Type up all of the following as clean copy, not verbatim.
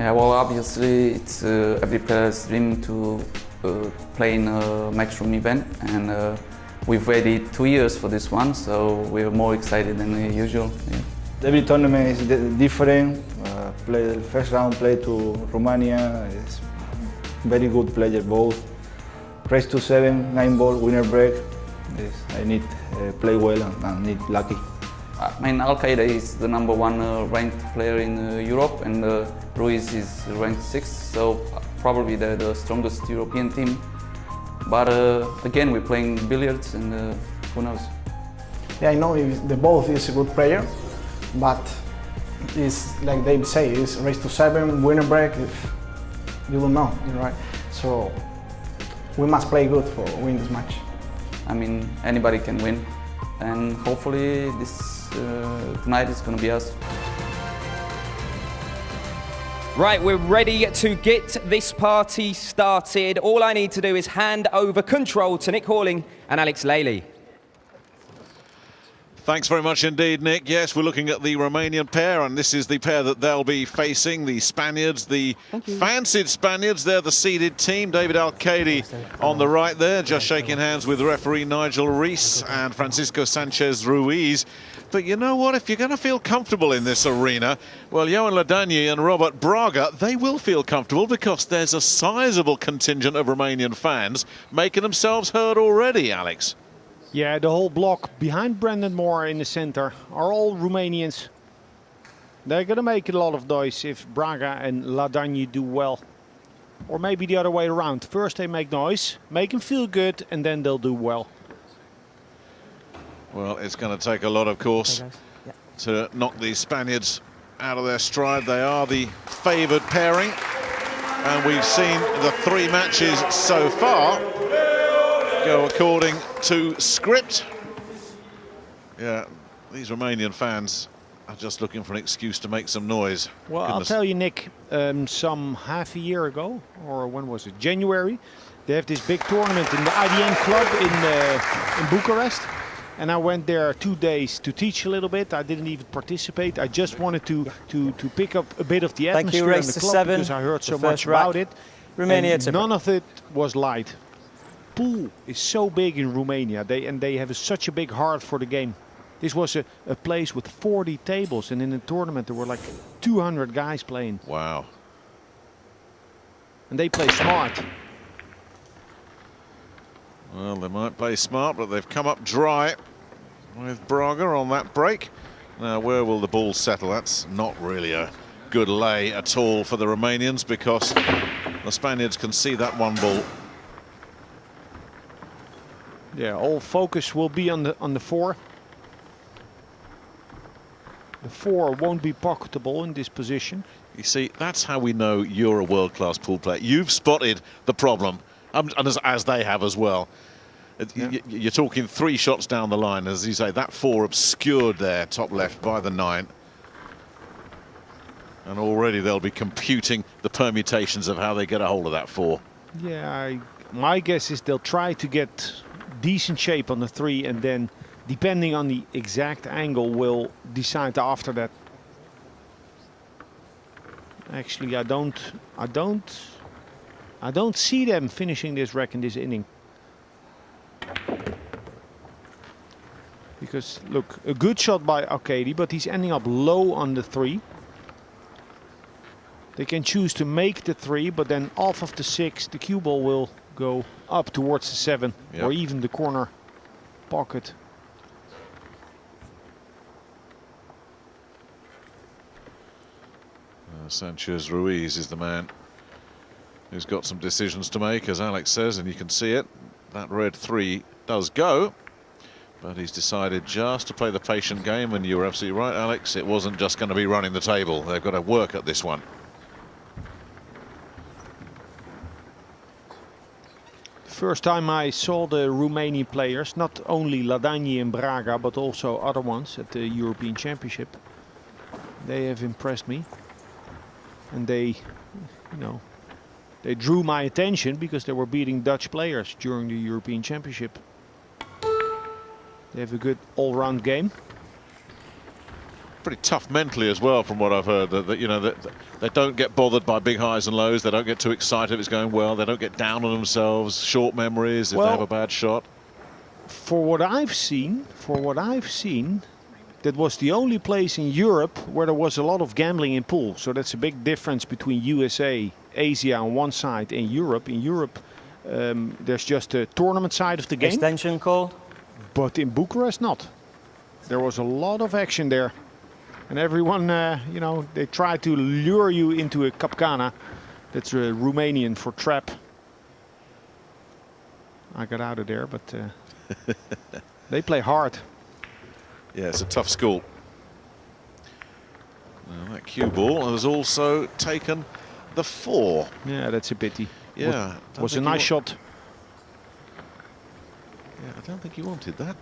Yeah, well, obviously it's every player's dream to play in a matchroom event, and we've waited 2 years for this one, so we're more excited than usual. Yeah. Every tournament is different. Play the first round, play to Romania. It's very good player both. Race to 7, 9-ball, winner break. I need play well and need lucky. I mean, Al-Qaeda is the #1 ranked player in Europe, and Ruiz is ranked 6th, so probably they're the strongest European team. But again, we're playing billiards, and who knows? Yeah, I know the both is a good player, but it's like they say, it's race to 7, winner break. If you don't know, right? So we must play good for win this match. I mean, anybody can win, and hopefully tonight is going to be us. Right, we're ready to get this party started. All I need to do is hand over control to Nick Horling and Alex Lely. Thanks very much indeed, Nick. Yes, we're looking at the Romanian pair, and this is the pair that they'll be facing, the Spaniards, the fancied Spaniards. They're the seeded team. David Al-Qaeda on the right there, just shaking hands with referee Nigel Rees and Francisco Sanchez Ruiz. But you know what? If you're going to feel comfortable in this arena, well, Johan Ladagny and Robert Braga, they will feel comfortable because there's a sizable contingent of Romanian fans making themselves heard already, Alex. Yeah, the whole block behind Brendan Moore in the center are all Romanians. They're going to make a lot of noise if Braga and Ladagny do well. Or maybe the other way around. First they make noise, make them feel good, and then they'll do well. Well, it's going to take a lot, of course, to knock these Spaniards out of their stride. They are the favoured pairing, and we've seen the 3 matches so far go according to script. Yeah, these Romanian fans are just looking for an excuse to make some noise. Well, I'll tell you, Nick, some half a year ago, or when was it, January, they have this big tournament in the IDN club in Bucharest. And I went there 2 days to teach a little bit. I didn't even participate. I just wanted to pick up a bit of the atmosphere in the club because I heard so much about it. Romania, and none of it was light. Pool is so big in Romania. They have such a big heart for the game. This was a place with 40 tables, and in the tournament there were like 200 guys playing. Wow. And they play smart. Well, they might play smart, but they've come up dry with Braga on that break. Now, where will the ball settle? That's not really a good lay at all for the Romanians, because the Spaniards can see that 1 ball. Yeah, all focus will be on the 4. The 4 won't be pocketable in this position. You see, that's how we know you're a world-class pool player. You've spotted the problem, and as they have as well. Yeah. You're talking 3 shots down the line, as you say, that 4 obscured there, top left by the 9. And already they'll be computing the permutations of how they get a hold of that 4. Yeah, my guess is they'll try to get decent shape on the 3, and then depending on the exact angle we'll decide after that. Actually, I don't see them finishing this rack in this inning. Because look, a good shot by Al-Qaeda, but he's ending up low on the 3. They can choose to make the 3, but then off of the 6 the cue ball will go up towards the 7, or even the corner pocket. Sanchez Ruiz is the man who's got some decisions to make, as Alex says, and you can see it. That red 3 does go, but he's decided just to play the patient game, and you were absolutely right, Alex. It wasn't just going to be running the table. They've got to work at this one. First time I saw the Romanian players, not only Ladagny and Braga, but also other ones at the European Championship. They have impressed me. And they, you know, they drew my attention because they were beating Dutch players during the European Championship. They have a good all-round game. pretty tough mentally as well, from what I've heard. That you know, that they don't get bothered by big highs and lows. They don't get too excited if it's going well. They don't get down on themselves. Short memories if they have a bad shot. For what I've seen, that was the only place in Europe where there was a lot of gambling in pool. So that's a big difference between USA, Asia on one side, and Europe. In Europe, there's just a tournament side of the game. Extension called? But in Bucharest, not. There was a lot of action there. And everyone, you know, they try to lure you into a kapkana. That's Romanian for trap. I got out of there, but they play hard. Yeah, it's a tough school. Now, that cue ball has also taken the 4. Yeah, that's a pity. Yeah. Was a nice shot. Yeah, I don't think he wanted that.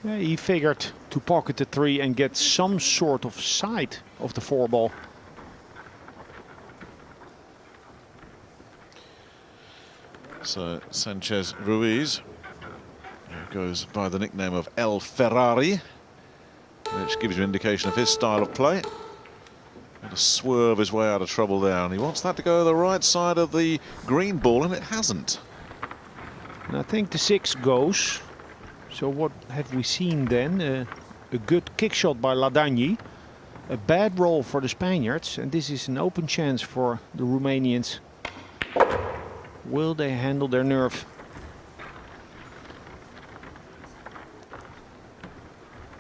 Yeah, he figured to pocket the 3 and get some sort of side of the 4 ball. So Sanchez Ruiz, who goes by the nickname of El Ferrari, which gives you an indication of his style of play. And to swerve his way out of trouble there, and he wants that to go to the right side of the green ball, and it hasn't. And I think the 6 goes. So what have we seen then? A good kick shot by Ladagni. A bad roll for the Spaniards, and this is an open chance for the Romanians. Will they handle their nerve?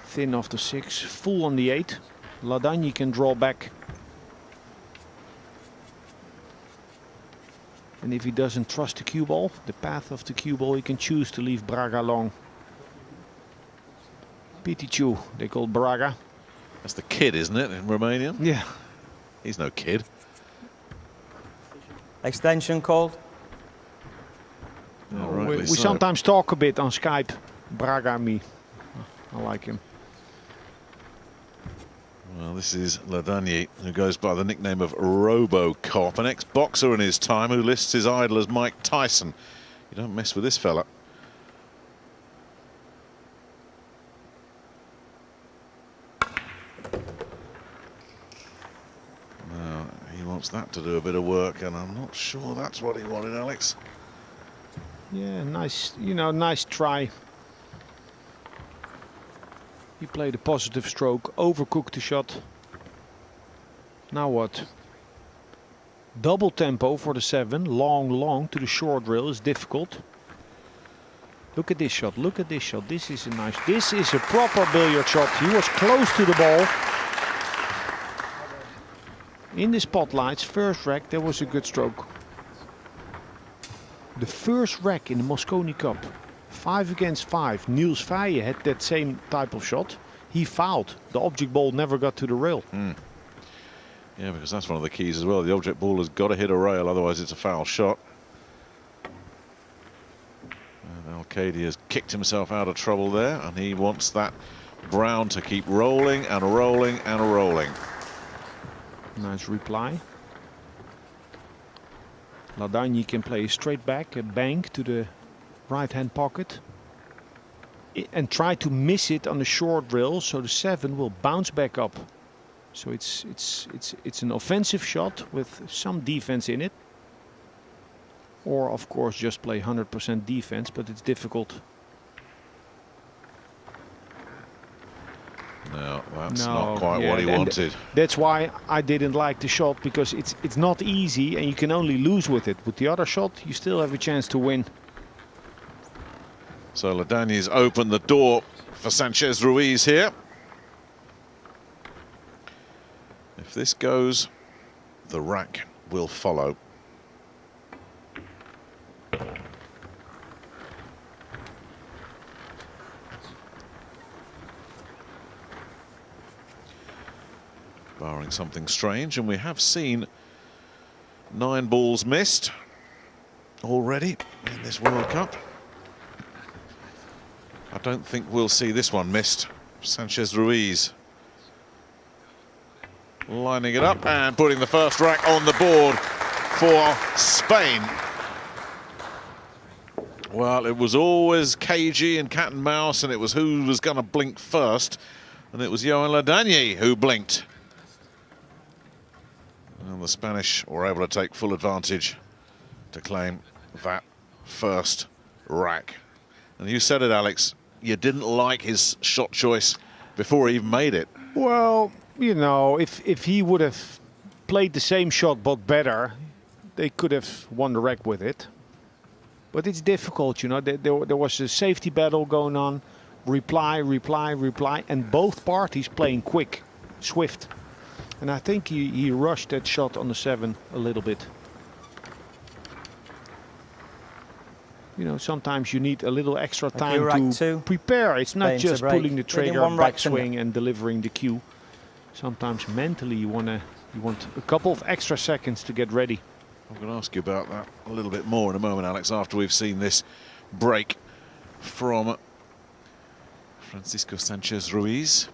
Thin off the 6, full on the 8. Ladagni can draw back. And if he doesn't trust the cue ball, the path of the cue ball, he can choose to leave Braga long. Pitichu, they call Braga. That's the kid, isn't it, in Romanian? Yeah. He's no kid. Extension called? We sometimes talk a bit on Skype. Braga and me. I like him. Well, this is Ladagni, who goes by the nickname of Robocop, an ex-boxer in his time who lists his idol as Mike Tyson. You don't mess with this fella. Now, he wants that to do a bit of work, and I'm not sure that's what he wanted, Alex. Yeah, nice, you know, nice try. He played a positive stroke, overcooked the shot. Now what? Double tempo for the 7, long to the short rail is difficult. Look at this shot, look at this shot. This is a proper billiard shot. He was close to the ball. In the spotlights, first rack, there was a good stroke. The first rack in the Mosconi Cup. 5 against 5. Niels Veijen had that same type of shot. He fouled. The object ball never got to the rail. Yeah, because that's one of the keys as well. The object ball has got to hit a rail, otherwise it's a foul shot. And Al-Qaedi has kicked himself out of trouble there, and he wants that brown to keep rolling and rolling and rolling. Nice reply. Ladagni can play straight back, a bank to the right-hand pocket, and try to miss it on the short rail, so the 7 will bounce back up. So it's an offensive shot with some defense in it, or of course just play 100% defense, but it's difficult. No, that's not quite what he wanted. That's why I didn't like the shot, because it's not easy and you can only lose with it. With the other shot, you still have a chance to win. So Ladagni's opened the door for Sanchez Ruiz here. If this goes, the rack will follow. Barring something strange, and we have seen 9 balls missed already in this World Cup. I don't think we'll see this one missed. Sanchez Ruiz lining it up and putting the first rack on the board for Spain. Well, it was always cagey and cat and mouse, and it was who was going to blink first. And it was Johan Ladagny who blinked. And the Spanish were able to take full advantage to claim that first rack. And you said it, Alex, you didn't like his shot choice before he even made it. Well, you know, if he would have played the same shot but better, they could have won the rack with it. But it's difficult, you know. There was a safety battle going on. Reply, and both parties playing quick, swift. And I think he rushed that shot on the 7 a little bit. You know, sometimes you need a little extra time to prepare. It's not just pulling the trigger, backswing and delivering the cue. Sometimes mentally you want a couple of extra seconds to get ready. I'm going to ask you about that a little bit more in a moment, Alex, after we've seen this break from Francisco Sanchez Ruiz,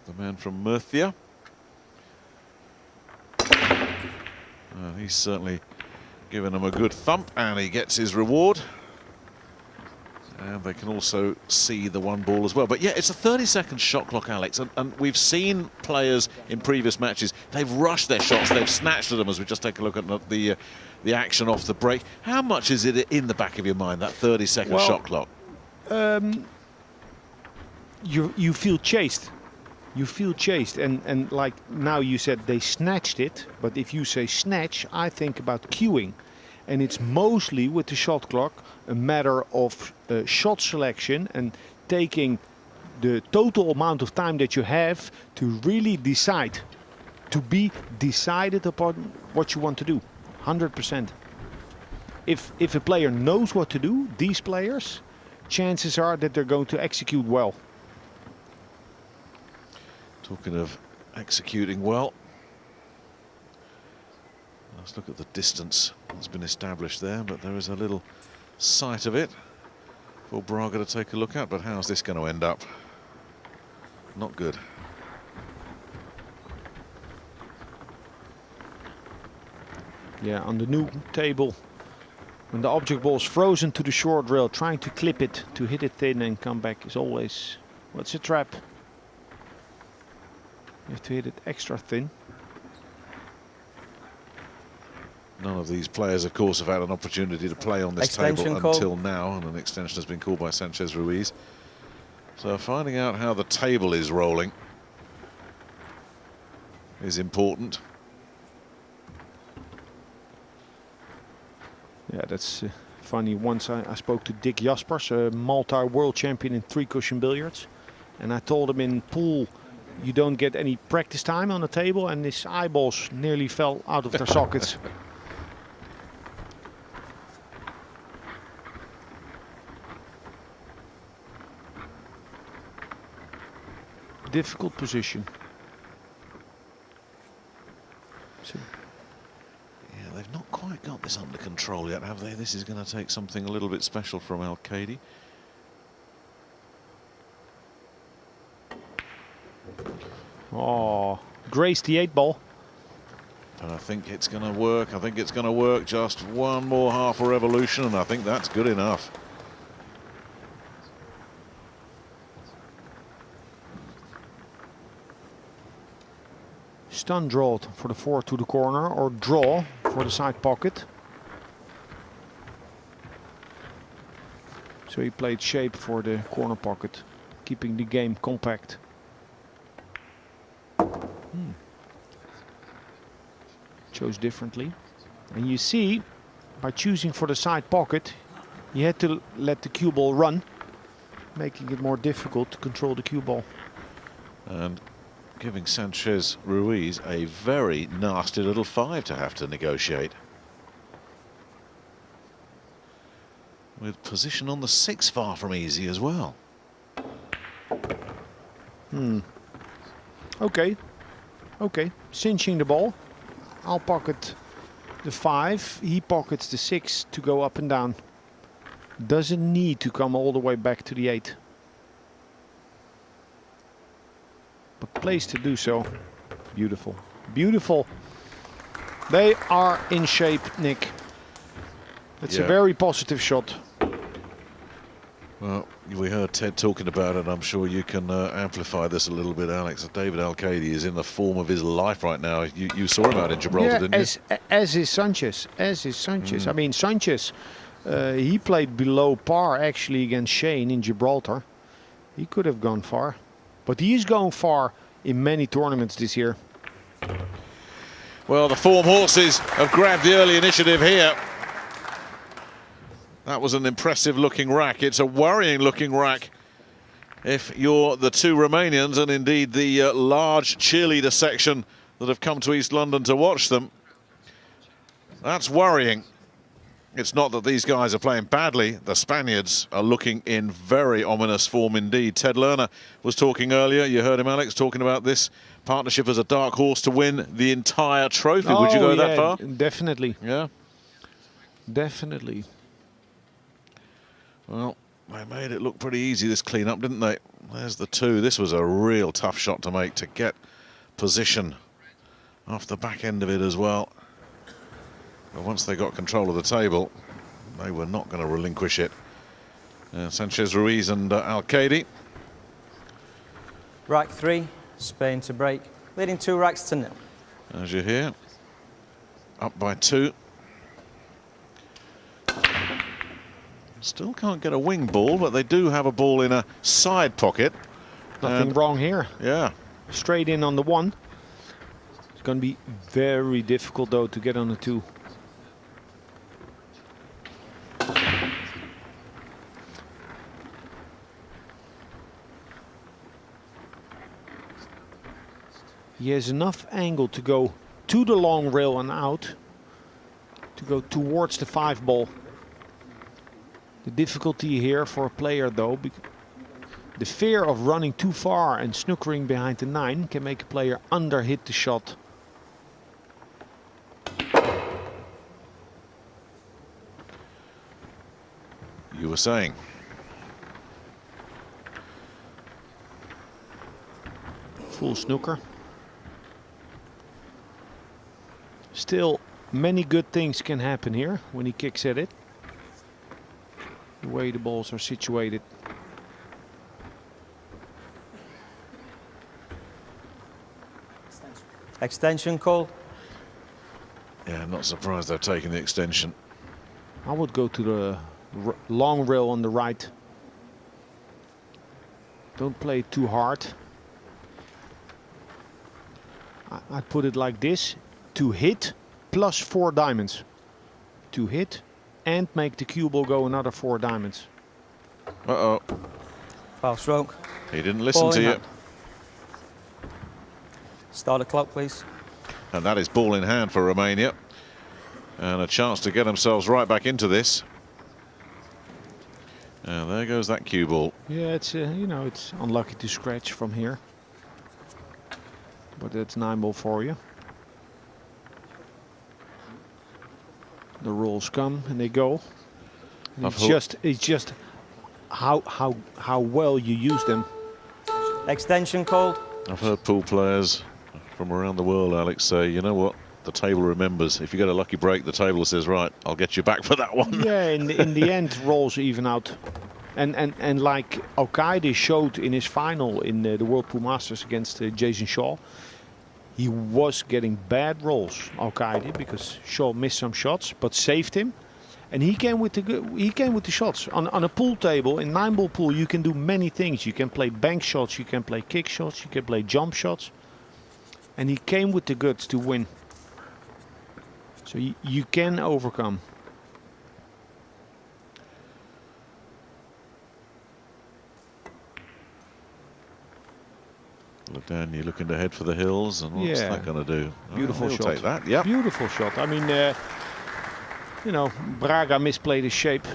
the man from Murcia. He's certainly given him a good thump, and he gets his reward. And they can also see the 1 ball as well. But yeah, it's a 30-second shot clock, Alex, and we've seen players in previous matches, they've rushed their shots, they've snatched at them, as we just take a look at the action off the break. How much is it in the back of your mind, that 30-second shot clock? You feel chased. You feel chased, and like now you said they snatched it, but if you say snatch, I think about queuing. And it's mostly with the shot clock a matter of shot selection and taking the total amount of time that you have to really decide, to be decided upon what you want to do, 100%. If a player knows what to do, these players, chances are that they're going to execute well. Talking of executing well, let's look at the distance that's been established there, but there is a little sight of it for Braga to take a look at. But how's this going to end up? Not good. Yeah, on the new table, when the object ball is frozen to the short rail, trying to clip it to hit it thin and come back is always, well, it's a trap. You have to hit it extra thin. None of these players, of course, have had an opportunity to play on this table until now, and an extension has been called by Sanchez Ruiz. So finding out how the table is rolling is important. Yeah, that's funny. Once I spoke to Dick Jaspers, a multi-world champion in 3-cushion billiards, and I told him in pool you don't get any practice time on the table, and his eyeballs nearly fell out of their sockets. Difficult position. So. Yeah, they've not quite got this under control yet, have they? This is going to take something a little bit special from Al-Qaedi. Oh, graced the 8-ball. But I think it's going to work. I think it's going to work. Just one more half a revolution, and I think that's good enough. Stun draw for the 4 to the corner, or draw for the side pocket. So he played shape for the corner pocket, keeping the game compact. Chose differently. And you see, by choosing for the side pocket, he had to let the cue ball run, making it more difficult to control the cue ball. And giving Sanchez Ruiz a very nasty little 5 to have to negotiate. With position on the 6 far from easy as well. Okay. Okay, cinching the ball. I'll pocket the 5. He pockets the 6 to go up and down. Doesn't need to come all the way back to the 8. But plays to do so. Beautiful. Beautiful. They are in shape, Nick. It's a very positive shot. Well, we heard Ted talking about it. I'm sure you can amplify this a little bit, Alex. David Al-Qaedi is in the form of his life right now. You saw him out in Gibraltar, didn't you? As is Sanchez. I mean, Sanchez, he played below par actually against Shane in Gibraltar. He could have gone far, but he is going far in many tournaments this year. Well, the form horses have grabbed the early initiative here. That was an impressive looking rack. It's a worrying looking rack if you're the two Romanians and indeed the large cheerleader section that have come to East London to watch them. That's worrying. It's not that these guys are playing badly. The Spaniards are looking in very ominous form indeed. Ted Lerner was talking earlier. You heard him, Alex, talking about this partnership as a dark horse to win the entire trophy. Would you go that far? Definitely. Yeah. Definitely. Well, they made it look pretty easy, this clean-up, didn't they? There's the two. This was a real tough shot to make, to get position off the back end of it as well. But once they got control of the table, they were not going to relinquish it. Sanchez Ruiz and Al-Qaedi. Rack 3, Spain to break, leading 2 racks to 0. As you hear, up by 2. Still can't get a wing ball, but they do have a ball in a side pocket. Nothing wrong here. Yeah. Straight in on the 1. It's going to be very difficult, though, to get on the 2. He has enough angle to go to the long rail and out, to go towards the 5 ball. The difficulty here for a player, though, the fear of running too far and snookering behind the 9 can make a player under-hit the shot. You were saying. Full snooker. Still, many good things can happen here when he kicks at it. The way the balls are situated. Extension call. Yeah, I'm not surprised they're taking the extension. I would go to the long rail on the right. Don't play it too hard. I'd put it like this. To hit plus 4 diamonds. To hit and make the cue ball go another 4 diamonds. Uh-oh. Foul stroke. He didn't listen Ball to in you. hand. Start the clock, please. And that is ball in hand for Romania. And a chance to get themselves right back into this. And there goes that cue ball. Yeah, it's you know, it's unlucky to scratch from here. But that's 9 ball for you. The rolls come and they go. And it's just how well you use them. Extension called. I've heard pool players from around the world, Alex, say, you know what? The table remembers. If you get a lucky break, the table says, right, I'll get you back for that one. Yeah, in the end, rolls even out. And like Al-Qaeda showed in his final in the World Pool Masters against Jason Shaw, he was getting bad rolls, Al-Qaeda, because Shaw missed some shots, but saved him. And he came with the shots. On a pool table, in 9-ball pool, you can do many things. You can play bank shots, you can play kick shots, you can play jump shots. And he came with the guts to win. So you can overcome. Look down, you're looking to head for the hills, and what's that going to do? Beautiful he'll shot. Take that, yeah. Beautiful shot. I mean, you know, Braga misplayed his shape.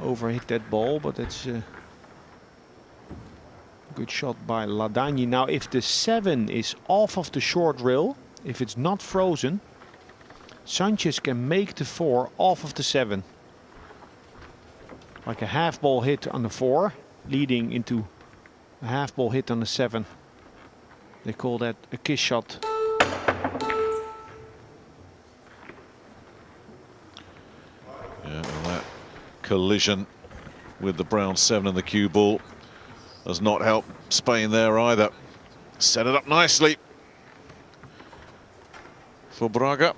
Overhit that ball, but it's a good shot by Ladagni. Now, if the 7 is off of the short rail, if it's not frozen, Sanchez can make the 4 off of the 7. Like a half ball hit on the 4, leading into a half ball hit on the 7. They call that a kiss shot. Yeah, and that collision with the brown 7 and the cue ball. Does not help Spain there either. Set it up nicely for Braga.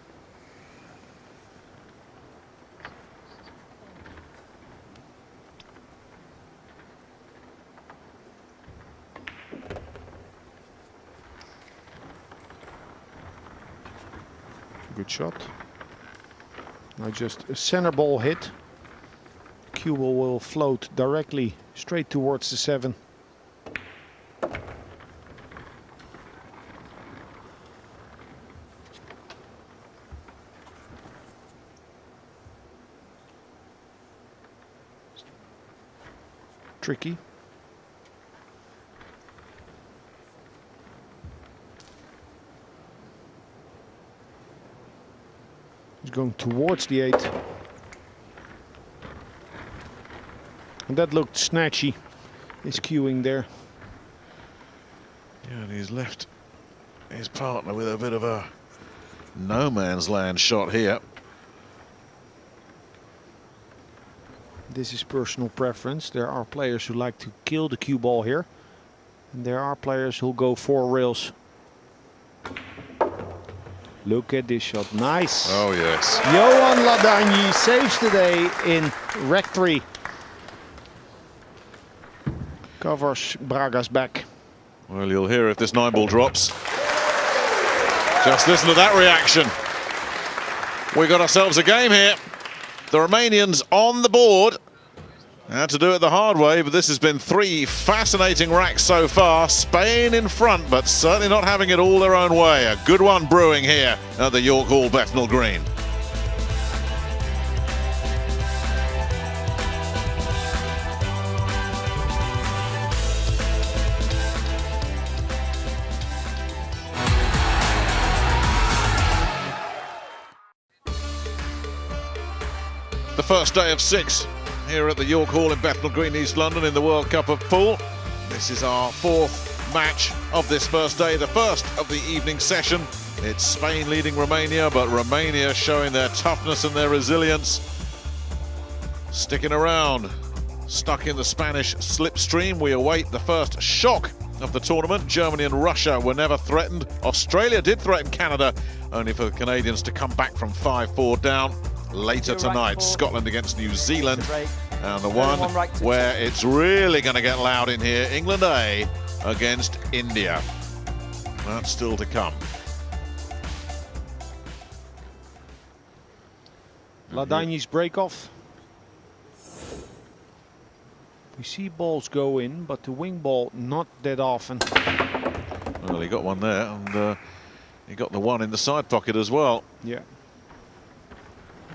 Good shot. Now just a center ball hit. Cue ball will float directly straight towards the 7. Tricky. He's going towards the 8. And that looked snatchy, his cueing there. Yeah, and he's left his partner with a bit of a no man's land shot here. This is personal preference. There are players who like to kill the cue ball here. And there are players who go 4 rails. Look at this shot. Nice. Oh, yes. Johan Ladagny saves today in rec 3. Covers Braga's back. Well, you'll hear if this 9-ball drops. Just listen to that reaction. We got ourselves a game here. The Romanians on the board. Had to do it the hard way, but this has been 3 fascinating racks so far. Spain in front, but certainly not having it all their own way. A good one brewing here at the York Hall Bethnal Green. The first day of 6 here at the York Hall in Bethnal Green, East London in the World Cup of Pool. This is our 4th match of this first day, the first of the evening session. It's Spain leading Romania, but Romania showing their toughness and their resilience. Sticking around, stuck in the Spanish slipstream. We await the first shock of the tournament. Germany and Russia were never threatened. Australia did threaten Canada, only for the Canadians to come back from 5-4 down. Later tonight, Scotland against New Zealand, and the one where it's really going to get loud in here, England A against India. That's still to come. Ladagny's break off. We see balls go in, but the wing ball not that often. Well, he got one there, and he got the one in the side pocket as well. Yeah.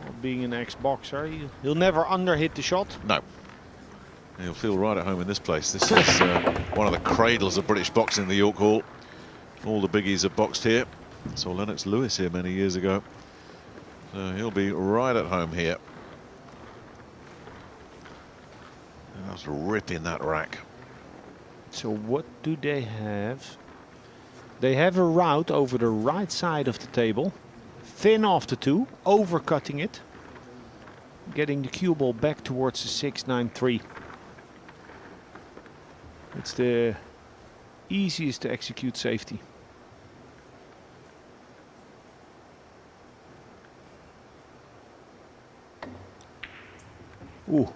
Well, being an ex-boxer, he'll never underhit the shot. No. He'll feel right at home in this place. This is one of the cradles of British boxing, the York Hall. All the biggies have boxed here. Saw Lennox Lewis here many years ago. So he'll be right at home here. That's ripping that rack. So what do they have? They have a route over the right side of the table. Thin off the 2, overcutting it. Getting the cue ball back towards the 6-9-3. It's the easiest to execute safety. Ooh.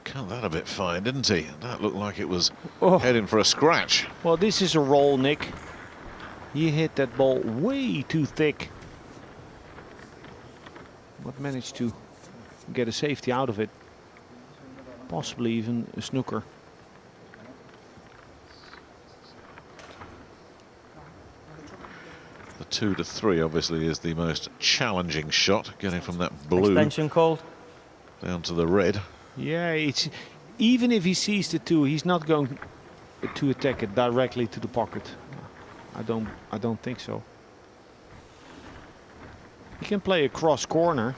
Cut that a bit fine, didn't he? That looked like it was Oh. heading for a scratch. Well, this is a roll, Nick. He hit that ball way too thick. But managed to get a safety out of it. Possibly even a snooker. The 2-3 obviously is the most challenging shot, getting from that blue Extension called. down to the red. Yeah, it's even if he sees the 2, he's not going to attack it directly to the pocket. I don't think so. He can play a cross corner,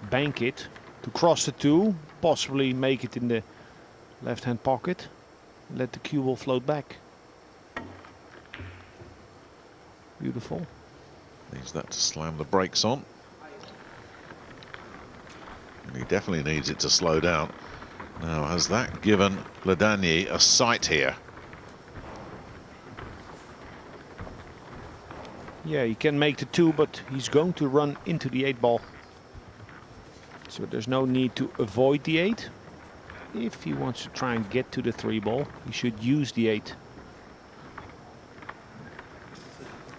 bank it to cross the 2, possibly make it in the left-hand pocket, let the cue ball float back. Beautiful. Needs that to slam the brakes on. He definitely needs it to slow down. Now, has that given Ladagny a sight here? Yeah, he can make the 2, but he's going to run into the 8 ball. So there's no need to avoid the 8. If he wants to try and get to the 3 ball, he should use the 8.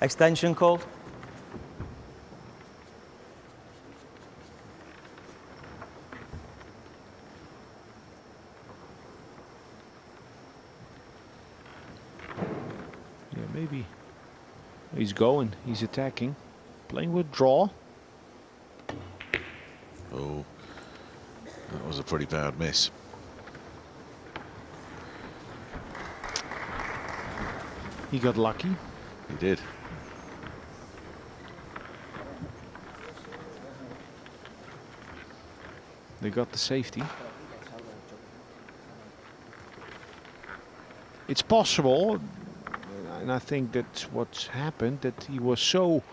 Extension called. Yeah, maybe. He's going, he's attacking. Playing with draw. Oh, that was a pretty bad miss. He got lucky. He did. They got the safety. It's possible, and I think that's what's happened, that he was so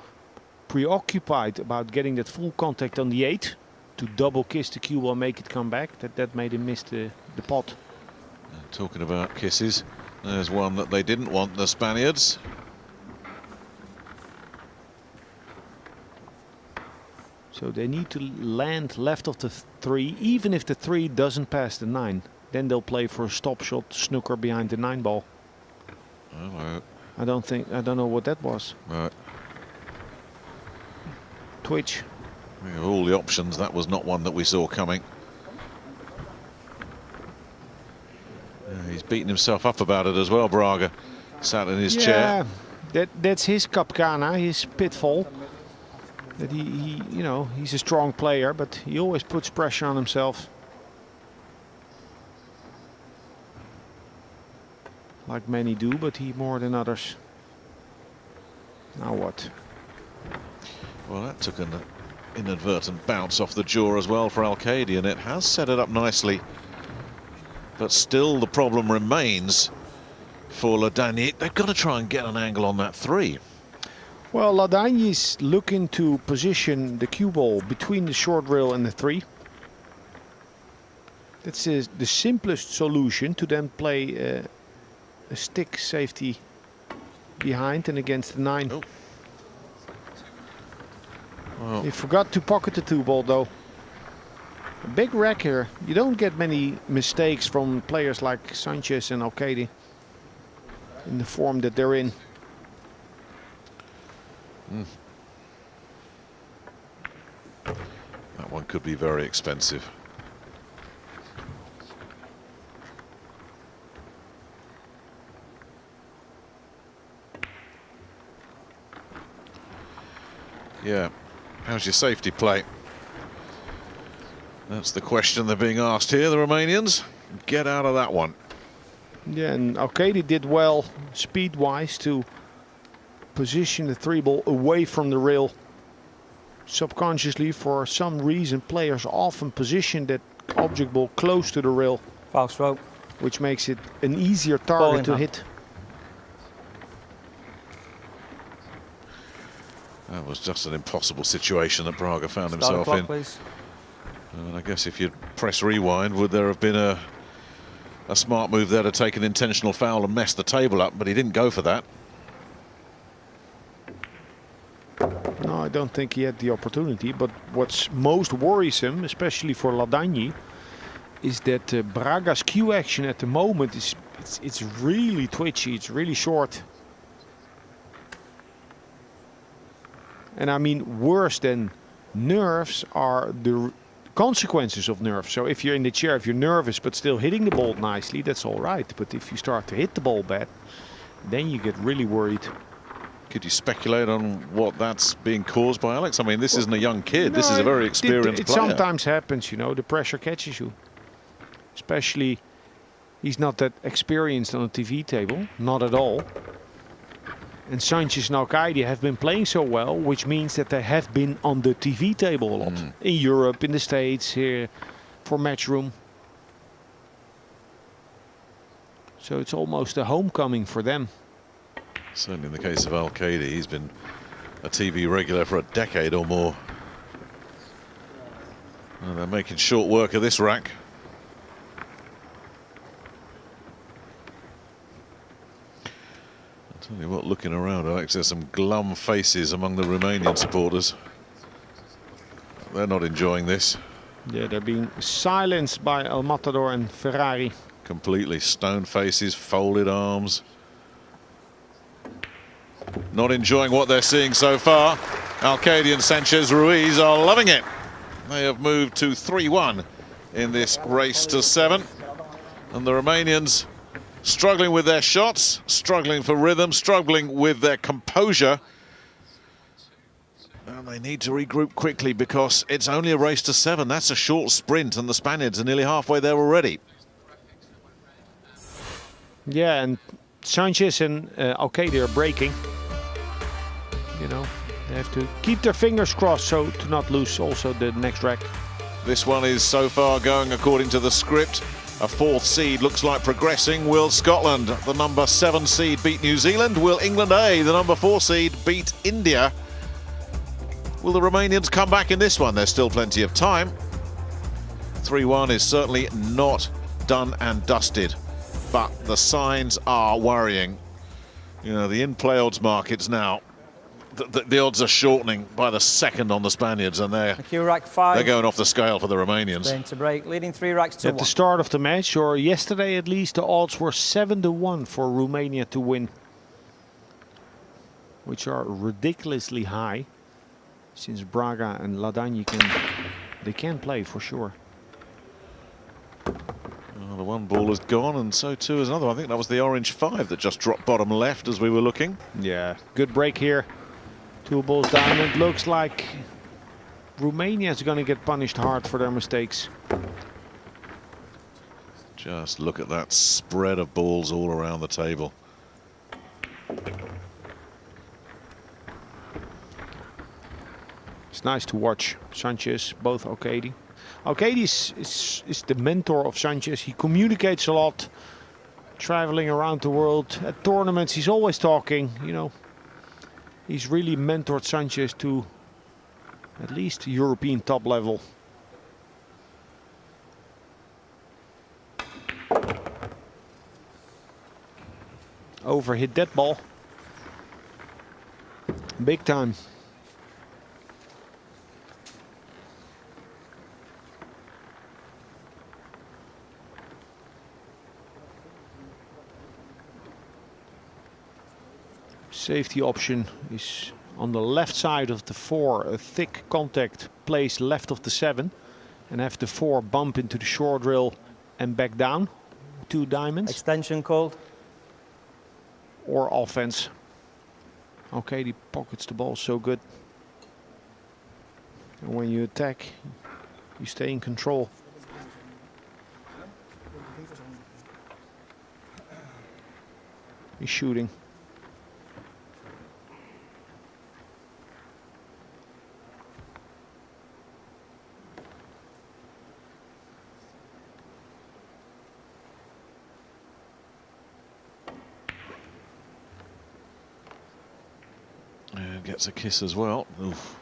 preoccupied about getting that full contact on the 8 to double kiss the cue ball and make it come back, that made him miss the pot. Talking about kisses, there's one that they didn't want, the Spaniards. So they need to land left of the 3, even if the 3 doesn't pass the 9. Then they'll play for a stop shot snooker behind the 9 ball. Oh, I don't know what that was. right. Twitch. Of all the options, that was not one that we saw coming. He's beaten himself up about it as well, Braga. Sat in his chair. That's his kapkana, his pitfall. That he, you know, he's a strong player, but he always puts pressure on himself. Like many do, but he more than others. Now what? Well, that took an inadvertent bounce off the jaw as well for Al-Qaedi, and it has set it up nicely. But still the problem remains for Ladagny. They've got to try and get an angle on that 3. Well, Ladagny is looking to position the cue ball between the short rail and the 3. That's the simplest solution to then play a stick safety behind and against the 9. Oh. Well, He forgot to pocket the 2 ball though. A big rack here. You don't get many mistakes from players like Sanchez and Al-Qaedi in the form that they're in. that one could be very expensive. Yeah, how's your safety play? That's the question they're being asked here, the Romanians. Get out of that one. Yeah, and Al-Qaedi did well speed-wise to position the 3 ball away from the rail. Subconsciously, for some reason, players often position that object ball close to the rail, Foul stroke. which makes it an easier Ball target in to hand. hit. That was just an impossible situation that Braga found Start the himself clock, in. please. And I guess if you'd press rewind, would there have been a smart move there to take an intentional foul and mess the table up? But he didn't go for that. No, I don't think he had the opportunity. But what's most worrisome, especially for Ladagny, is that Braga's cue action at the moment is it's really twitchy. It's really short. And I mean, worse than nerves are the consequences of nerves. So if you're in the chair, if you're nervous but still hitting the ball nicely, that's all right. But if you start to hit the ball bad, then you get really worried. Could you speculate on what that's being caused by, Alex? I mean, this isn't a young kid. This is a very experienced it player. sometimes happens, you know, the pressure catches you. Especially, he's not that experienced on a TV table, not at all. And Sanchez and Al-Qaedi have been playing so well, which means that they have been on the TV table a lot. In Europe, in the States, here for Matchroom. So it's almost a homecoming for them. Certainly in the case of Al-Qaedi, he's been a TV regular for a decade or more. Well, they're making short work of this rack. I'll tell you what, looking around, Alex, there's some glum faces among the Romanian supporters. They're not enjoying this. Yeah, they're being silenced by El Matador and Ferrari. Completely stone faces, folded arms. Not enjoying what they're seeing so far. Alcaide and Sanchez Ruiz are loving it. They have moved to 3-1 in this race to 7. And the Romanians struggling with their shots, struggling for rhythm, struggling with their composure. And they need to regroup quickly because it's only a race to 7. That's a short sprint and the Spaniards are nearly halfway there already. Yeah, and Sanchez and Alcaide are breaking. You know, they have to keep their fingers crossed so to not lose also the next rack. This one is so far going according to the script. A 4th seed looks like progressing. Will Scotland, the number 7 seed, beat New Zealand? Will England A, the number 4 seed, beat India? Will the Romanians come back in this one? There's still plenty of time. 3-1 is certainly not done and dusted, but the signs are worrying. You know, the in-play odds markets now, the odds are shortening by the second on the Spaniards, and they're going off the scale for the Romanians. Spain to break, leading 3 racks to 1. At the start of the match, or yesterday at least, the odds were 7-1 for Romania to win, which are ridiculously high, since Braga and Ladany can play for sure. Oh, the one ball is gone, and so too is another. I think that was the orange 5 that just dropped bottom left as we were looking. Yeah, good break here. 2 balls down. It looks like Romania is going to get punished hard for their mistakes. Just look at that spread of balls all around the table. It's nice to watch Sanchez, both Alcaide. Alcaide is the mentor of Sanchez. He communicates a lot, traveling around the world. At tournaments, he's always talking, you know. He's really mentored Sanchez to at least European top level. Overhit that ball. Big time. Safety option is on the left side of the 4, a thick contact placed left of the 7, and have the 4 bump into the short rail and back down. 2 diamonds. Extension called. Or offense. Okay, he pockets the ball so good. And when you attack, you stay in control. He's shooting. And gets a kiss as well. Oof.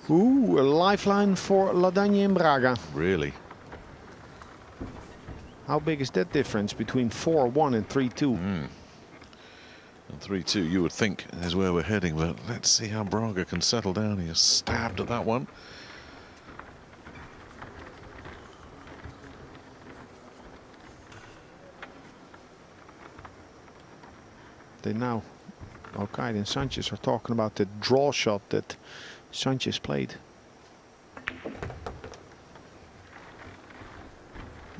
Ooh, a lifeline for Ladany and Braga. Really? How big is that difference between 4-1 and 3-2? And 3-2, you would think, is where we're heading, but let's see how Braga can settle down here. Stabbed at that one. They now, Alcaide and Sanchez are talking about the draw shot that Sanchez played.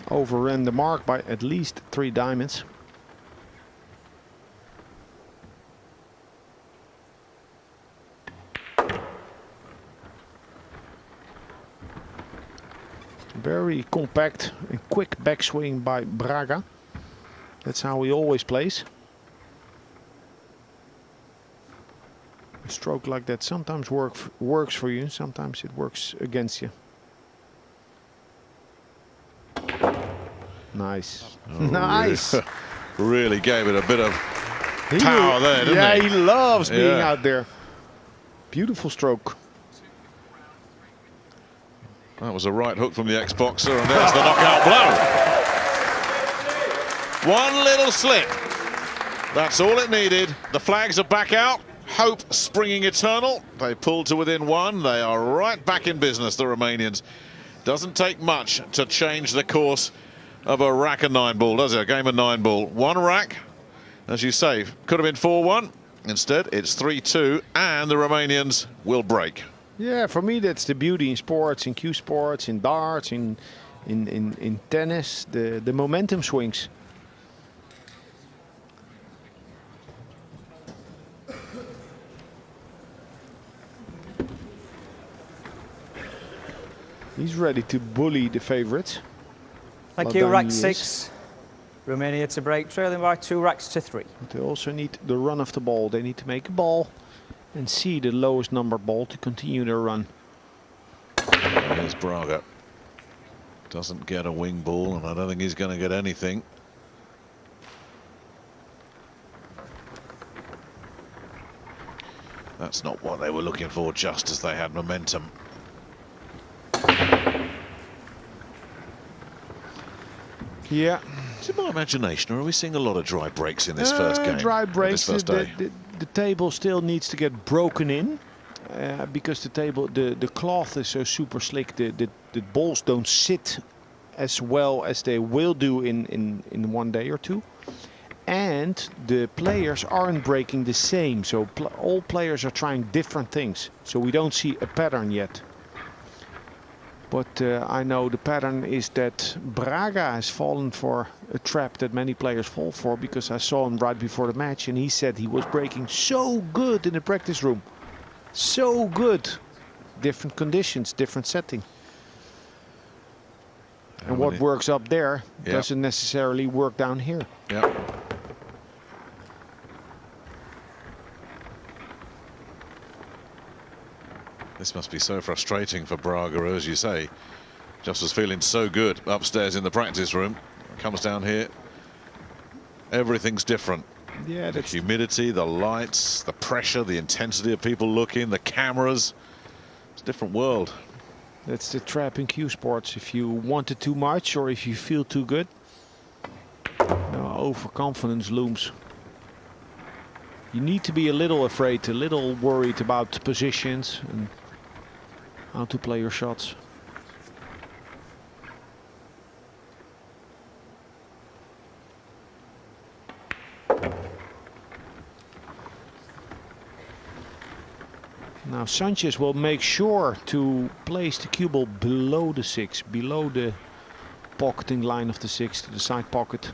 Overran the mark by at least 3 diamonds. Very compact and quick backswing by Braga. That's how he always plays. A stroke like that sometimes works for you, sometimes it works against you. Nice. Oh, Nice. Really gave it a bit of power there, didn't yeah, he? he loves being Yeah. out there. Beautiful stroke. That was a right hook from the ex-boxer, and there's the knockout blow. One little slip. That's all it needed. The flags are back out. Hope springing eternal. They pulled to within one. They are right back in business, the Romanians. Doesn't take much to change the course of a rack of 9-ball, does it? A game of 9-ball. One rack, as you say, could have been 4-1. Instead, it's 3-2, and the Romanians will break. Yeah, for me that's the beauty in sports, in cue sports, in darts, in tennis, the momentum swings. He's ready to bully the favourites. Thank you, rack 6. Romania to break, trailing by 2 racks to 3. But they also need the run of the ball. They need to make a ball and see the lowest numbered ball to continue their run. Here's Braga. Doesn't get a wing ball, and I don't think he's going to get anything. That's not what they were looking for, just as they had momentum. Yeah. Is it my imagination, or are we seeing a lot of dry breaks in this first game? Dry breaks. This first day? The table still needs to get broken in because the cloth is so super slick. The balls don't sit as well as they will do in 1 day or 2. And the players aren't breaking the same. So all players are trying different things. So we don't see a pattern yet. But I know the pattern is that Braga has fallen for a trap that many players fall for, because I saw him right before the match and he said he was breaking so good in the practice room. So good. Different conditions, different setting. And what works up there doesn't necessarily work down here. Yeah. This must be so frustrating for Braga, as you say. Just was feeling so good upstairs in the practice room. Comes down here. Everything's different. Yeah, the humidity, the lights, the pressure, the intensity of people looking, the cameras. It's a different world. That's the trap in cue sports. If you want it too much or if you feel too good, overconfidence looms. You need to be a little afraid, a little worried about positions and how to play your shots. Now Sanchez will make sure to place the cue ball below the 6, below the pocketing line of the 6, to the side pocket.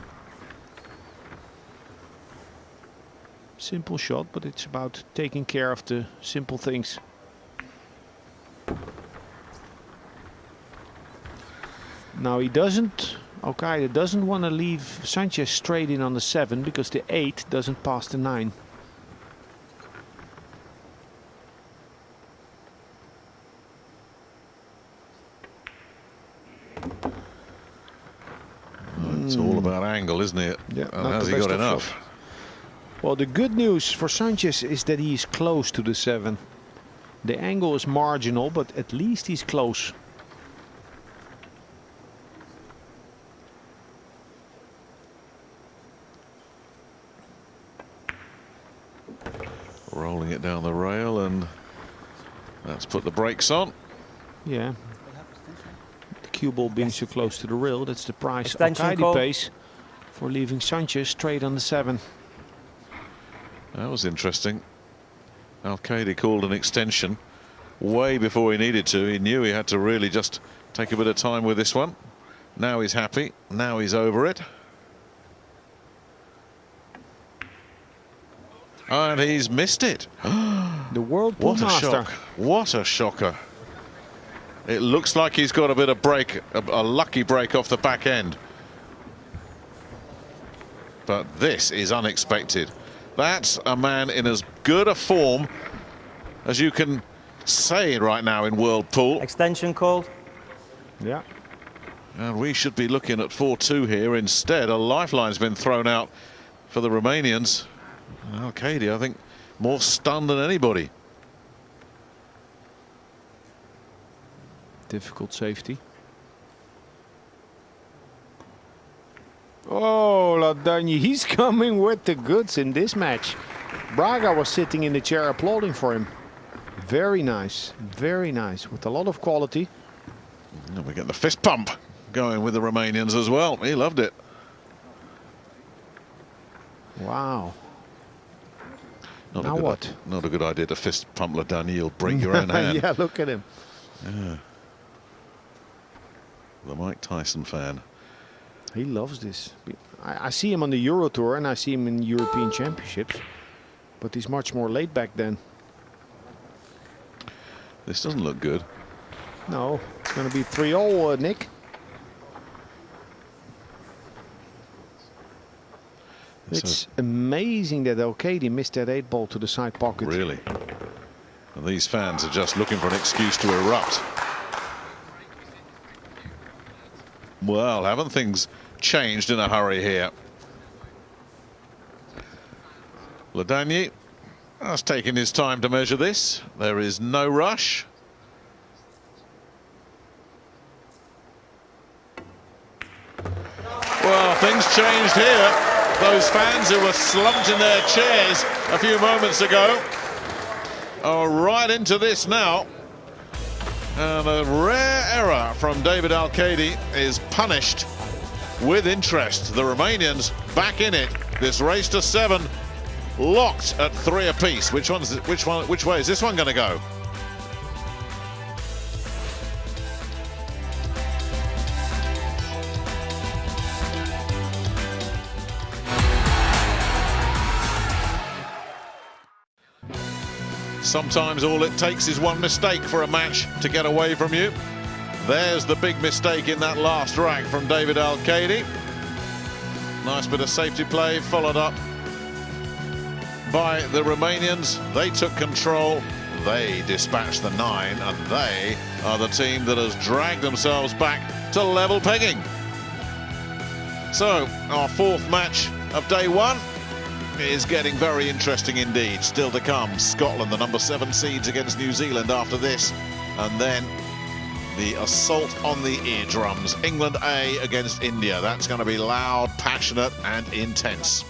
Simple shot, but it's about taking care of the simple things. Now he doesn't, Al-Qaeda doesn't want to leave Sanchez straight in on the 7 because the 8 doesn't pass the 9. It's all about angle, isn't it? Yeah, and has he got enough? Well, the good news for Sanchez is that he's close to the 7. The angle is marginal, but at least he's close. Rolling it down the rail, and that's put the brakes on. Yeah. The cue ball being so close to the rail, that's the price Extension Al-Qaeda call. pays for leaving Sanchez straight on the 7. That was interesting. Al-Qaeda called an extension way before he needed to. He knew he had to really just take a bit of time with this one. Now he's happy. Now he's over it. And he's missed it. The world pool What a master. shock. What a shocker. It looks like he's got a bit of break, a lucky break off the back end. But this is unexpected. That's a man in as good a form as you can say right now in World Pool. Extension called. Yeah. And we should be looking at 4-2 here. Instead, a lifeline's been thrown out for the Romanians. Al-Qaeda, I think, more stunned than anybody. Difficult safety. Oh, Ladagny, he's coming with the goods in this match. Braga was sitting in the chair applauding for him. Very nice, with a lot of quality. And we get the fist pump going with the Romanians as well. He loved it. Wow. Not now what? Not a good idea to fist pump Ladagny. You'll break your own hand. Yeah, look at him. Yeah. The Mike Tyson fan. He loves this. I see him on the Euro Tour and I see him in European Championships, but he's much more laid back then. This doesn't look good. No, it's going to be 3-0, Nick. It's amazing that Al-Qaedi missed that 8-ball to the side pocket. Really? And these fans are just looking for an excuse to erupt. Well, haven't things changed in a hurry here? Ladagny has taken his time to measure this. There is no rush. Well, things changed here. Those fans who were slumped in their chairs a few moments ago are right into this now. And a rare error from David Al-Qaedi is punished with interest. The Romanians back in it. This race to 7, locked at 3 apiece. Which way is this one going to go? Sometimes all it takes is one mistake for a match to get away from you. There's the big mistake in that last rack from David Al-Qaedi. Nice bit of safety play, followed up by the Romanians. They took control, they dispatched the 9, and they are the team that has dragged themselves back to level pegging. So, our 4th match of day 1 is getting very interesting indeed. Still to come, Scotland, the number 7 seeds against New Zealand after this, and then the assault on the eardrums. England A against India. That's going to be loud, passionate and intense.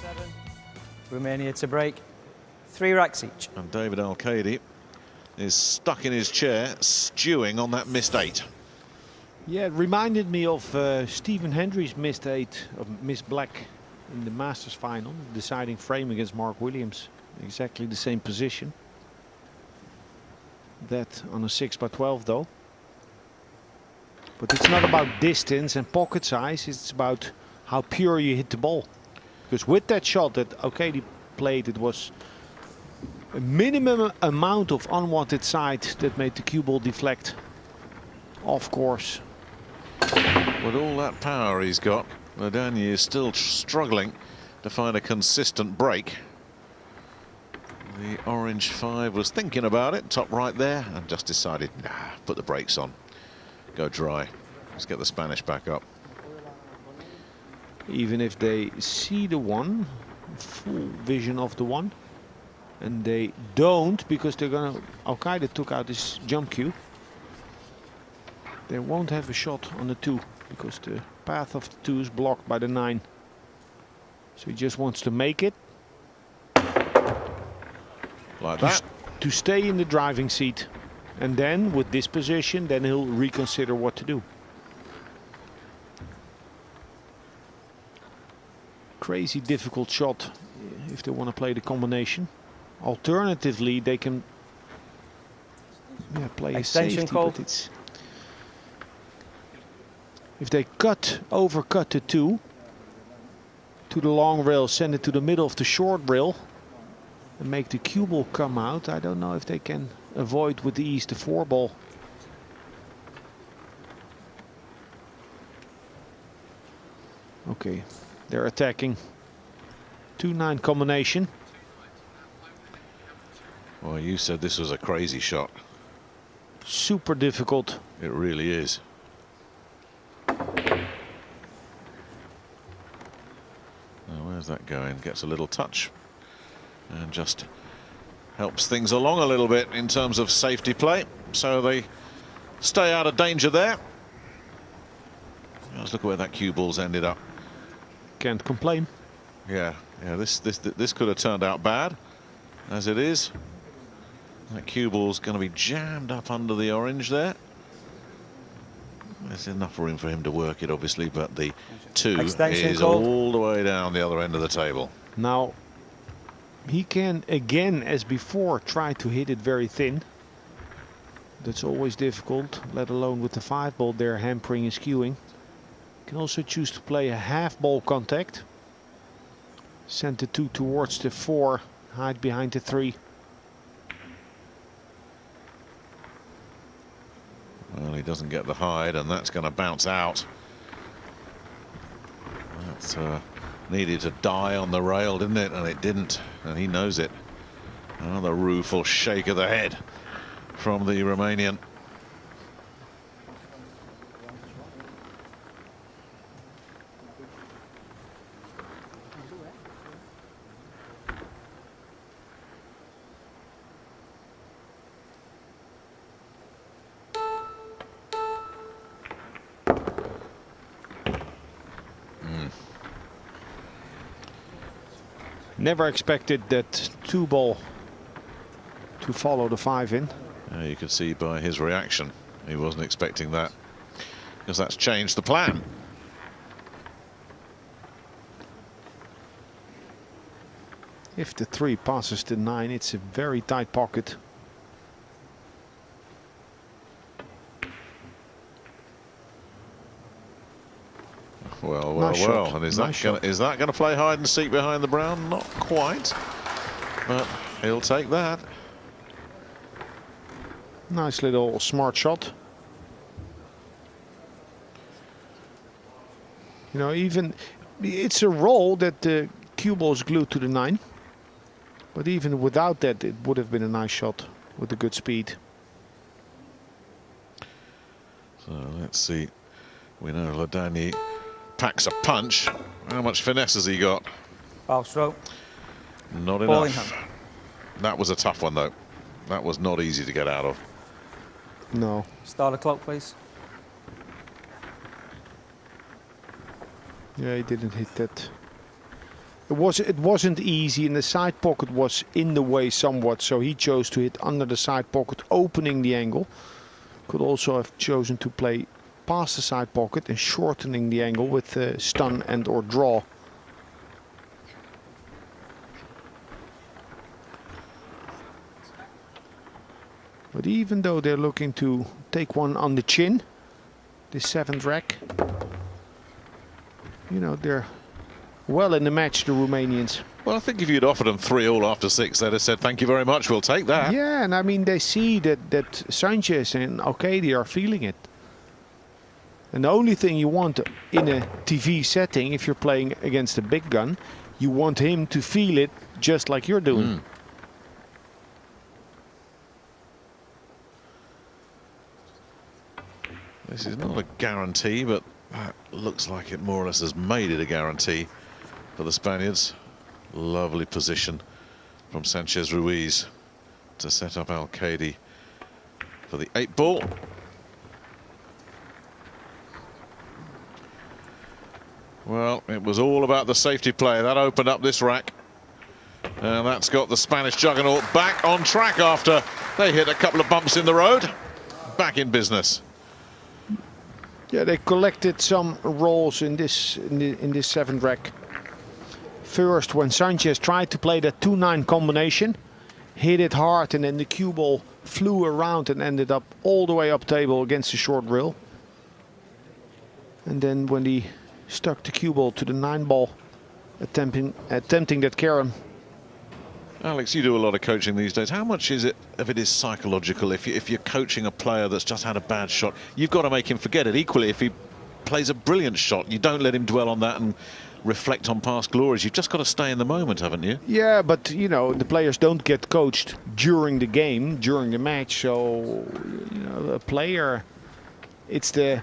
Romania to break. 3 racks each. And David Al-Qaedi is stuck in his chair, stewing on that missed 8. Yeah, it reminded me of Stephen Hendry's missed 8 of Miss Black in the Masters final, deciding frame against Mark Williams. Exactly the same position. That on a 6x12 though. But it's not about distance and pocket size, it's about how pure you hit the ball. Because with that shot that Al-Qaedi played, it was a minimum amount of unwanted side that made the cue ball deflect off course. With all that power he's got, Ladagny is still struggling to find a consistent break. The orange 5 was thinking about it, top right there, and just decided, nah, put the brakes on. Go dry. Let's get the Spanish back up. Even if they see the 1, full vision of the 1, and they don't, because they're gonna, Al-Qaeda took out his jump cue. They won't have a shot on the 2 because the path of the 2 is blocked by the 9. So he just wants to make it. Like that. To stay in the driving seat. And then with this position, then he'll reconsider what to do. Crazy difficult shot if they want to play the combination. Alternatively, they can play a safety, but it's if they overcut the 2 to the long rail, send it to the middle of the short rail and make the cue ball come out, I don't know if they can avoid with the ease the 4 ball. Okay, they're attacking. 2-9 combination. Well, you said this was a crazy shot. Super difficult. It really is. Now, where's that going? Gets a little touch and just helps things along a little bit in terms of safety play. So they stay out of danger there. Let's look at where that cue ball's ended up. Can't complain. Yeah, this could have turned out bad, as it is. That cue ball's going to be jammed up under the orange there. There's enough room for him to work it, obviously, but the 2 Extension is call. all the way down the other end of the table. Now, he can, again, as before, try to hit it very thin. That's always difficult, let alone with the 5 ball there hampering his cueing. Can also choose to play a half ball contact. Send the 2 towards the 4, hide behind the 3. Well, he doesn't get the hide, and that's going to bounce out. That's needed to die on the rail, didn't it? And it didn't, and he knows it. Another rueful shake of the head from the Romanian. Never expected that 2 ball to follow the 5 in. You could see by his reaction, he wasn't expecting that, because that's changed the plan. If the 3 passes the 9, it's a very tight pocket. Well, Nice shot. and is Nice that going to play hide and seek behind the brown? Not quite, but he'll take that. Nice little smart shot. You know, even it's a roll that the cue ball is glued to the 9. But even without that, it would have been a nice shot with a good speed. So let's see. We know Ladani packs a punch. How much finesse has he got? Foul stroke. Not Ball in enough. hand. That was a tough one, though. That was not easy to get out of. No. Start the clock, please. Yeah, he didn't hit that. It wasn't easy, and the side pocket was in the way somewhat, so he chose to hit under the side pocket, opening the angle. Could also have chosen to play past the side pocket and shortening the angle with stun and or draw. But even though they're looking to take one on the chin, the 7th rack, you know, they're well in the match, the Romanians. Well, I think if you'd offered them 3-all after 6, they'd have said, thank you very much, we'll take that. Yeah, and I mean, they see that Sanchez and Alcaide are feeling it. And the only thing you want in a TV setting, if you're playing against a big gun, you want him to feel it just like you're doing. This is not a guarantee, but that looks like it more or less has made it a guarantee for the Spaniards. Lovely position from Sanchez Ruiz to set up Alcaide for the 8 ball. Well, it was all about the safety play. That opened up this rack. And that's got the Spanish juggernaut back on track after they hit a couple of bumps in the road. Back in business. Yeah, they collected some rolls in this 7th rack. First, when Sanchez tried to play that 2-9 combination, hit it hard, and then the cue ball flew around and ended up all the way up table against the short rail. And then when he stuck the cue ball to the 9 ball, attempting that carom. Alex, you do a lot of coaching these days. How much is it if it is psychological? If you're coaching a player that's just had a bad shot, you've got to make him forget it. Equally, if he plays a brilliant shot, you don't let him dwell on that and reflect on past glories. You've just got to stay in the moment, haven't you? Yeah, but you know, the players don't get coached during the game, during the match. So, you know, the player, it's the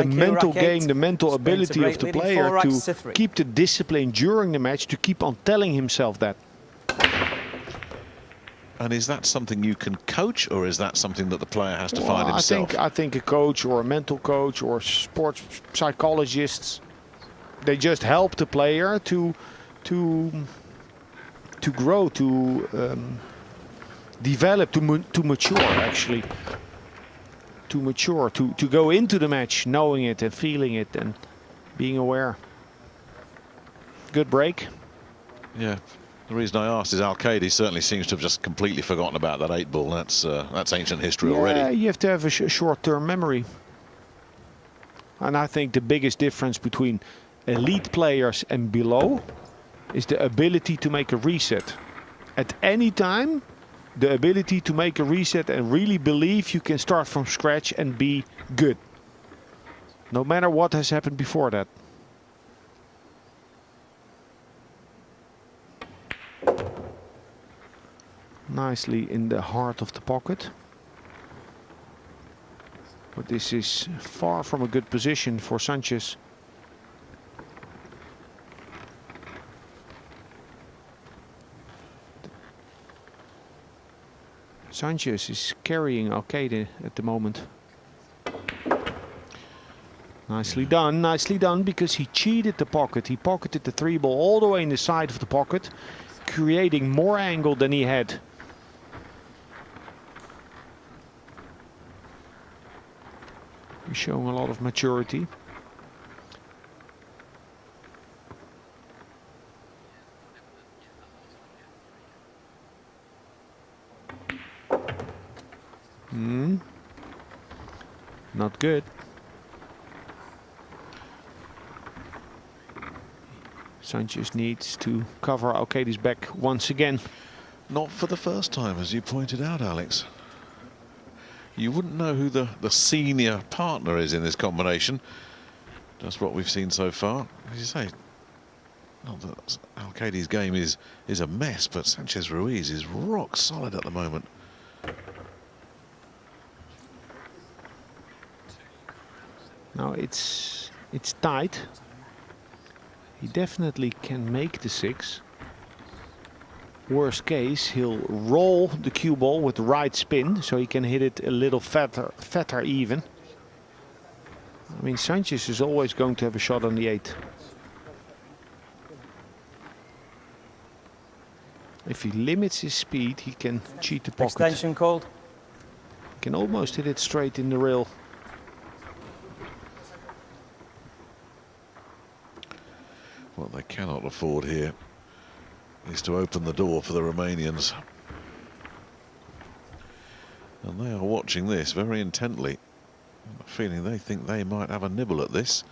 mental game, the mental ability of the player to keep the discipline during the match, to keep on telling himself that. And is that something you can coach, or is that something that the player has to find himself? I think a coach or a mental coach or sports psychologists, they just help the player to grow, to develop, to mature actually. To mature, to go into the match knowing it and feeling it and being aware. Good break. Yeah. The reason I asked is Al-Qaedi certainly seems to have just completely forgotten about that 8-ball. That's ancient history already. Yeah, you have to have a short-term memory. And I think the biggest difference between elite players and below is the ability to make a reset. At any time, the ability to make a reset and really believe you can start from scratch and be good. No matter what has happened before that. Nicely in the heart of the pocket. But this is far from a good position for Sanchez. Sanchez is carrying Al-Qaeda at the moment. Nicely done because he cheated the pocket. He pocketed the 3-ball all the way in the side of the pocket, creating more angle than he had. He's showing a lot of maturity. Not good. Sanchez needs to cover Al-Qaedi's back once again. Not for the first time, as you pointed out, Alex. You wouldn't know who the senior partner is in this combination. Just what we've seen so far. As you say, not that Al-Qaedi's game is a mess, but Sanchez Ruiz is rock solid at the moment. Now it's tight. He definitely can make the 6. Worst case, he'll roll the cue ball with the right spin, so he can hit it a little fatter even. I mean, Sanchez is always going to have a shot on the 8. If he limits his speed, he can cheat the pocket. Extension called. He can almost hit it straight in the rail. What they cannot afford here is to open the door for the Romanians. And they are watching this very intently. I have a feeling they think they might have a nibble at this.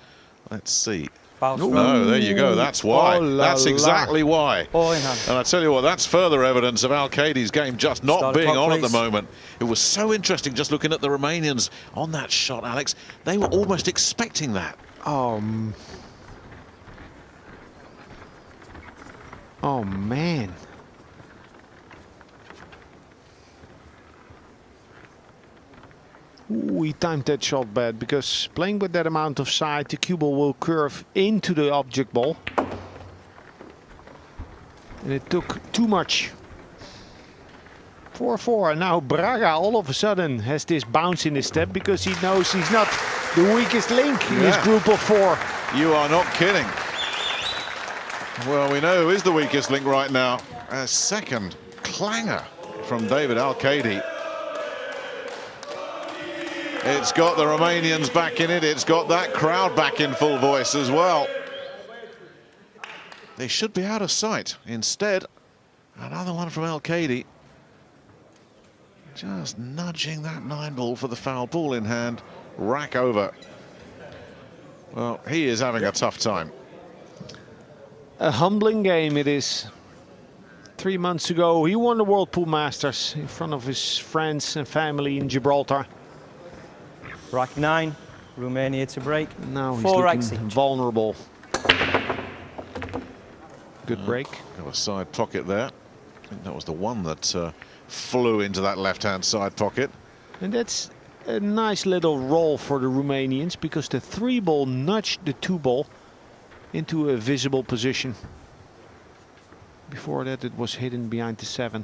Let's see. No, there you go. That's why. Oh, la, that's exactly why. Ball in hand. And I tell you what, that's further evidence of Al-Qaedi's game just not Start the being clock, on at the please. moment. It was so interesting just looking at the Romanians on that shot, Alex. They were almost expecting that. Oh man. Ooh, he timed that shot bad because playing with that amount of side, the cue ball will curve into the object ball. And it took too much. 4-4, and now Braga all of a sudden has this bounce in his step because he knows he's not the weakest link in his group of 4. You are not kidding. Well, we know who is the weakest link right now. A second clanger from David Al-Qaedi. It's got the Romanians back in it. It's got that crowd back in full voice as well. They should be out of sight. Instead, another one from Al-Qaedi. Just nudging that 9-ball for the foul, ball in hand, rack over. Well, he is having a tough time. A humbling game it is. 3 months ago, he won the World Pool Masters in front of his friends and family in Gibraltar. Rack 9, Romania to break. Now he's 4 looking racks each. vulnerable. Good break. Got a side pocket there. I think that was the one that flew into that left-hand side pocket. And that's a nice little roll for the Romanians because the 3-ball nudged the 2-ball into a visible position. Before that, it was hidden behind the 7.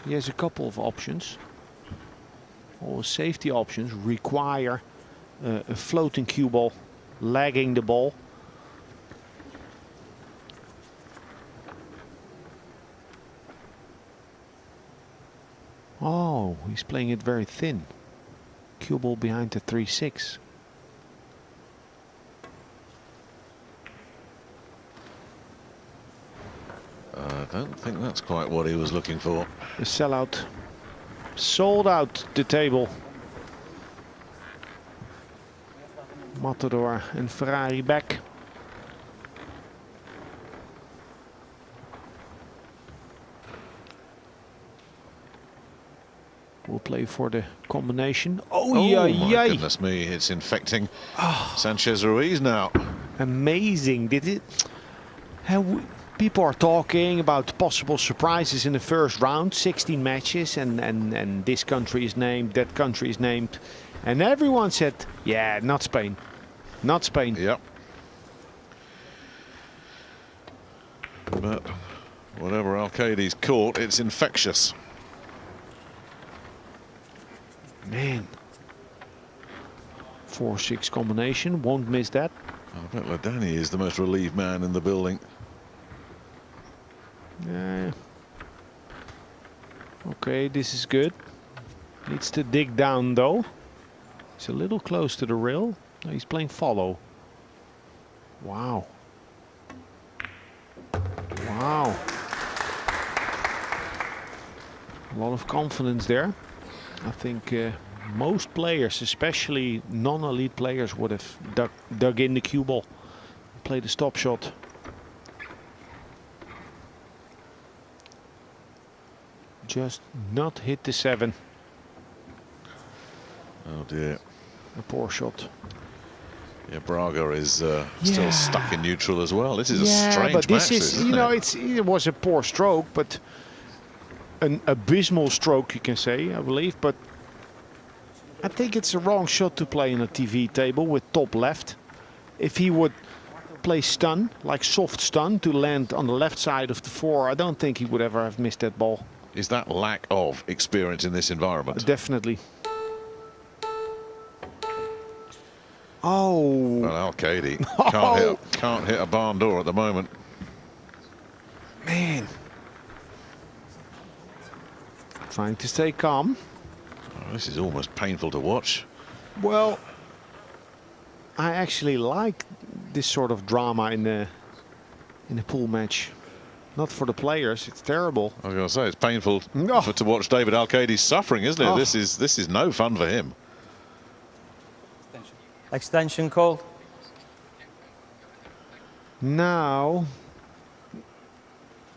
He has a couple of options. All safety options require a floating cue ball, lagging the ball. Oh, he's playing it very thin. Cue ball behind the 3-6. I don't think that's quite what he was looking for. A sellout. Sold out the table. Matador and Ferrari back. We'll play for the combination. Oh, yeah, my goodness me, it's infecting Sanchez Ruiz now. Amazing. Did it? People are talking about possible surprises in the first round, 16 matches, and this country is named, that country is named. And everyone said, yeah, not Spain. Not Spain. Yep. But whatever Al-Qaedi's caught, it's infectious. Man. 4-6 combination, won't miss that. I bet Ladani is the most relieved man in the building. Yeah. Okay, this is good. Needs to dig down though. He's a little close to the rail. No, he's playing follow. Wow. Wow. A lot of confidence there. I think most players, especially non-elite players, would have dug in the cue ball, played a stop shot. Just not hit the 7. Oh dear. A poor shot. Yeah, Braga is still stuck in neutral as well. This is a strange but match, this is, you know, it was a poor stroke, but an abysmal stroke, you can say, I believe. But I think it's a wrong shot to play in a TV table with top left. If he would play stun, like soft stun, to land on the left side of the 4, I don't think he would ever have missed that ball. Is that lack of experience in this environment? Definitely. Oh. Well, Al-Qaedi can't hit a barn door at the moment. Man. Trying to stay calm. Oh, this is almost painful to watch. Well, I actually like this sort of drama in a pool match. Not for the players, it's terrible. I was going to say, it's painful to watch David Al-Qaedi suffering, isn't it? This is no fun for him. Extension called. Now,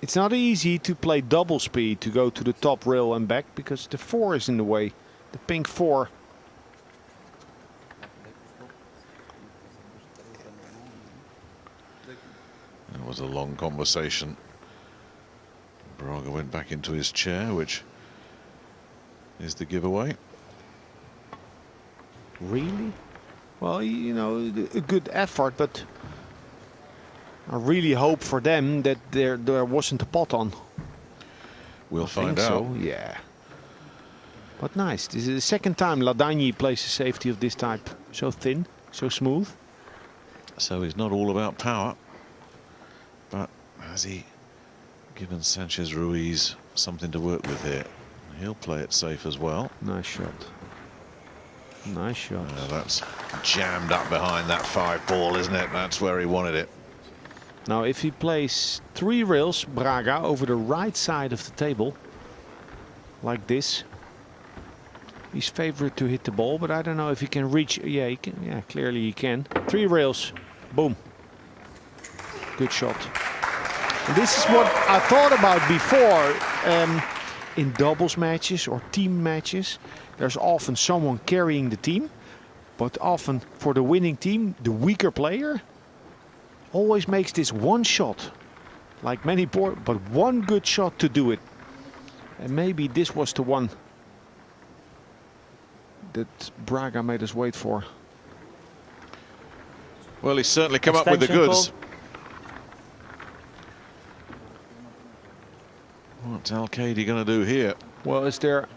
it's not easy to play double speed to go to the top rail and back because the 4 is in the way. The pink 4. It was a long conversation. Braga went back into his chair, which is the giveaway. Really? Well, you know, a good effort, but I really hope for them that there wasn't a pot on. We'll find out. So, yeah. But nice. This is the second time Ladani plays a safety of this type. So thin, so smooth. So he's not all about power, but has he given Sanchez Ruiz something to work with here? He'll play it safe as well. Nice shot. Nice shot. That's jammed up behind that 5 ball, isn't it? That's where he wanted it. Now, if he plays 3 rails, Braga, over the right side of the table, like this, he's favored to hit the ball, but I don't know if he can reach. Yeah, he can. Yeah, clearly he can. 3 rails. Boom. Good shot. And this is what I thought about before. In doubles matches or team matches, there's often someone carrying the team, but often for the winning team, the weaker player always makes this one shot, like many poor, but one good shot to do it. And maybe this was the one that Braga made us wait for. Well, he's certainly come up with the goods. Call. What's Al-Kaidi going to do here? Well, is there